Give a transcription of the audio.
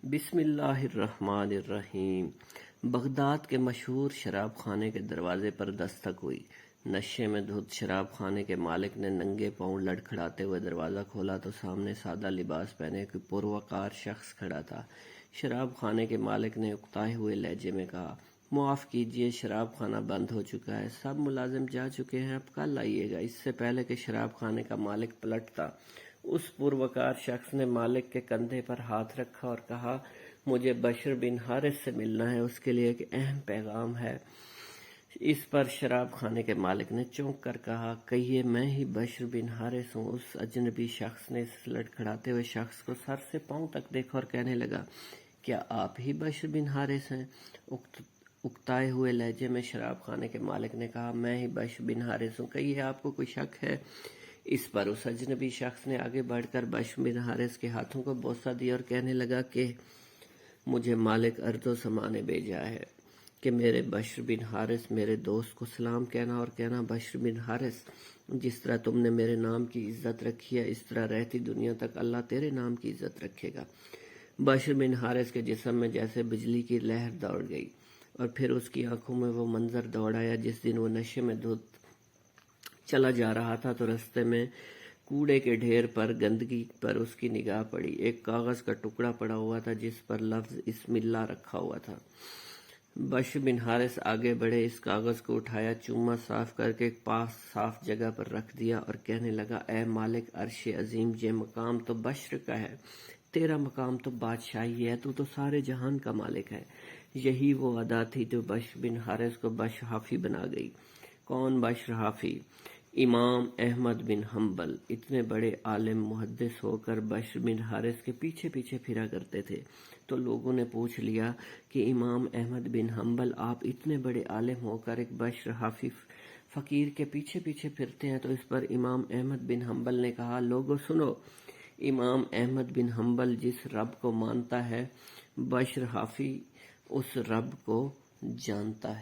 بسم اللہ الرحمن الرحیم۔ بغداد کے مشہور شراب خانے کے دروازے پر دستک ہوئی۔ نشے میں دھت شراب خانے کے مالک نے ننگے پاؤں لڑکھڑاتے ہوئے دروازہ کھولا تو سامنے سادہ لباس پہنے کوئی پروقار شخص کھڑا تھا۔ شراب خانے کے مالک نے اکتائے ہوئے لہجے میں کہا، معاف کیجیے، شراب خانہ بند ہو چکا ہے، سب ملازم جا چکے ہیں، اب کل آئیے گا۔ اس سے پہلے کہ شراب خانے کا مالک پلٹتا، اس پروقار شخص نے مالک کے کندھے پر ہاتھ رکھا اور کہا، مجھے بشر بن حارث سے ملنا ہے، اس کے لیے ایک اہم پیغام ہے۔ اس پر شراب خانے کے مالک نے چونک کر کہا، کہیے، میں ہی بشر بن حارث ہوں۔ اس اجنبی شخص نے اس لڑکھڑاتے ہوئے شخص کو سر سے پاؤں تک دیکھا اور کہنے لگا، کیا آپ ہی بشر بن حارث ہیں؟ اکتائے ہوئے لہجے میں شراب خانے کے مالک نے کہا، میں ہی بشر بن حارث ہوں، کہیے، آپ کو کوئی شک ہے؟ اس پر اس اجنبی شخص نے آگے بڑھ کر بشر بن حارث کے ہاتھوں کو بوسہ دیا اور کہنے لگا کہ مجھے مالک ارض و سما نے بھیجا ہے کہ میرے بشر بن حارث میرے دوست کو سلام کہنا اور کہنا، بشر بن حارث، جس طرح تم نے میرے نام کی عزت رکھی ہے، اس طرح رہتی دنیا تک اللہ تیرے نام کی عزت رکھے گا۔ بشر بن حارث کے جسم میں جیسے بجلی کی لہر دوڑ گئی اور پھر اس کی آنکھوں میں وہ منظر دوڑ آیا جس دن وہ نشے میں دھت چلا جا رہا تھا تو رستے میں کوڑے کے ڈھیر پر گندگی پر اس کی نگاہ پڑی۔ ایک کاغذ کا ٹکڑا پڑا ہوا تھا جس پر لفظ اسم اللہ رکھا ہوا تھا۔ بشر بن حارث آگے بڑھے، اس کاغذ کو اٹھایا، چوما صاف کر کے ایک پاس صاف جگہ پر رکھ دیا اور کہنے لگا، اے مالک عرش عظیم، یہ مقام تو بشر کا ہے، تیرا مقام تو بادشاہی ہے، تو سارے جہان کا مالک ہے۔ یہی وہ ادا تھی جو بشر بن حارث کو بشحافی بنا گئی۔ کون بشحافی؟ امام احمد بن حنبل۔ اتنے بڑے عالم محدث ہو کر بشر بن حارث کے پیچھے پیچھے پھرا کرتے تھے تو لوگوں نے پوچھ لیا کہ امام احمد بن حنبل، آپ اتنے بڑے عالم ہو کر ایک بشحافی فقیر کے پیچھے پیچھے پھرتے ہیں؟ تو اس پر امام احمد بن حنبل نے کہا، لوگو سنو، امام احمد بن حنبل جس رب کو مانتا ہے، بشحافی اس رب کو جانتا ہے۔